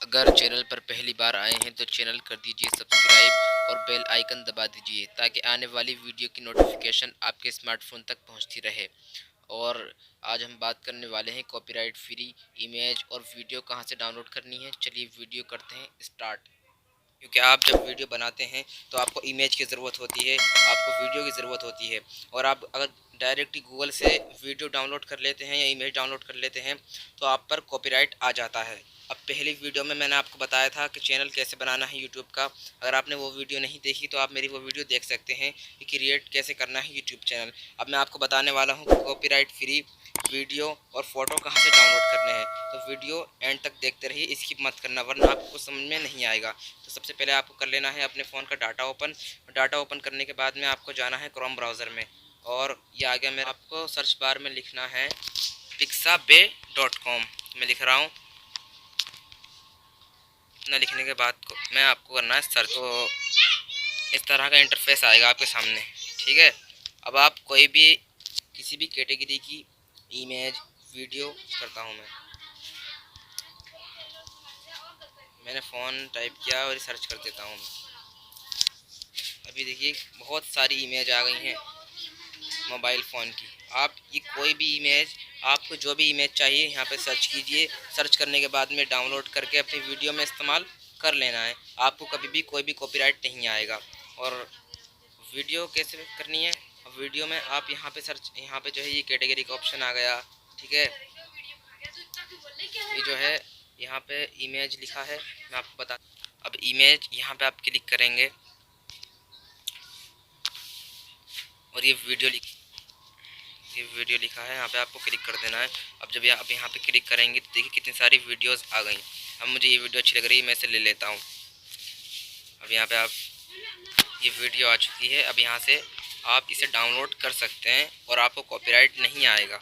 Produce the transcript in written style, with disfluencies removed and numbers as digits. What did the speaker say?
अगर चैनल पर पहली बार आए हैं तो चैनल कर दीजिए सब्सक्राइब और बेल आइकन दबा दीजिए ताकि आने वाली वीडियो की नोटिफिकेशन आपके स्मार्टफोन तक पहुंचती रहे। और आज हम बात करने वाले हैं कॉपीराइट फ्री इमेज और वीडियो कहां से डाउनलोड करनी है। चलिए वीडियो करते हैं स्टार्ट। क्योंकि आप जब वीडियो बनाते हैं तो आपको इमेज की ज़रूरत होती है, आपको वीडियो की ज़रूरत होती है। और आप अगर डायरेक्ट गूगल से वीडियो डाउनलोड कर लेते हैं या इमेज डाउनलोड कर लेते हैं तो आप पर कॉपीराइट आ जाता है। अब पहली वीडियो में मैंने आपको बताया था कि चैनल कैसे बनाना है यूट्यूब का। अगर आपने वो वीडियो नहीं देखी तो आप मेरी वो वीडियो देख सकते हैं कि क्रिएट कैसे करना है यूट्यूब चैनल। अब मैं आपको बताने वाला हूँ कॉपीराइट फ्री वीडियो और फोटो कहाँ से डाउनलोड करने हैं। तो वीडियो एंड तक देखते रहिए, स्किप मत करना वरना आपको समझ में नहीं आएगा। तो सबसे पहले आपको कर लेना है अपने फ़ोन का डाटा ओपन करने के बाद में आपको जाना है क्रोम ब्राउज़र में। और ये आ गया मेरा, आपको सर्च बार में लिखना है pixabay.com। मैं लिख रहा हूँ। इतना लिखने के बाद मैं आपको करना है सर्च। तो इस तरह का इंटरफेस आएगा आपके सामने, ठीक है। अब आप कोई भी किसी भी कैटेगरी की इमेज वीडियो करता हूँ मैंने फ़ोन टाइप किया और सर्च कर देता हूँ। अभी देखिए बहुत सारी इमेज आ गई हैं मोबाइल फ़ोन की। आप ये कोई भी इमेज, आपको जो भी इमेज चाहिए यहाँ पे सर्च कीजिए। सर्च करने के बाद में डाउनलोड करके अपनी वीडियो में इस्तेमाल कर लेना है। आपको कभी भी कोई भी कॉपीराइट नहीं आएगा। और वीडियो कैसे करनी है, वीडियो में आप यहाँ पे सर्च, यहाँ पे जो है ये कैटेगरी का ऑप्शन आ गया, ठीक है। ये जो है यहाँ पे इमेज लिखा है, मैं आपको बता। अब इमेज यहाँ पे आप क्लिक करेंगे और ये वीडियो लिखा है, यहाँ पे आपको क्लिक कर देना है। अब जब आप यहाँ पे क्लिक करेंगे तो देखिए कितनी सारी वीडियोस आ गई। अब मुझे ये वीडियो अच्छी लग रही है, मैं इसे ले लेता हूँ। अब यहाँ पे आप, ये वीडियो आ चुकी है। अब यहाँ से आप इसे डाउनलोड कर सकते हैं और आपको कॉपीराइट नहीं आएगा।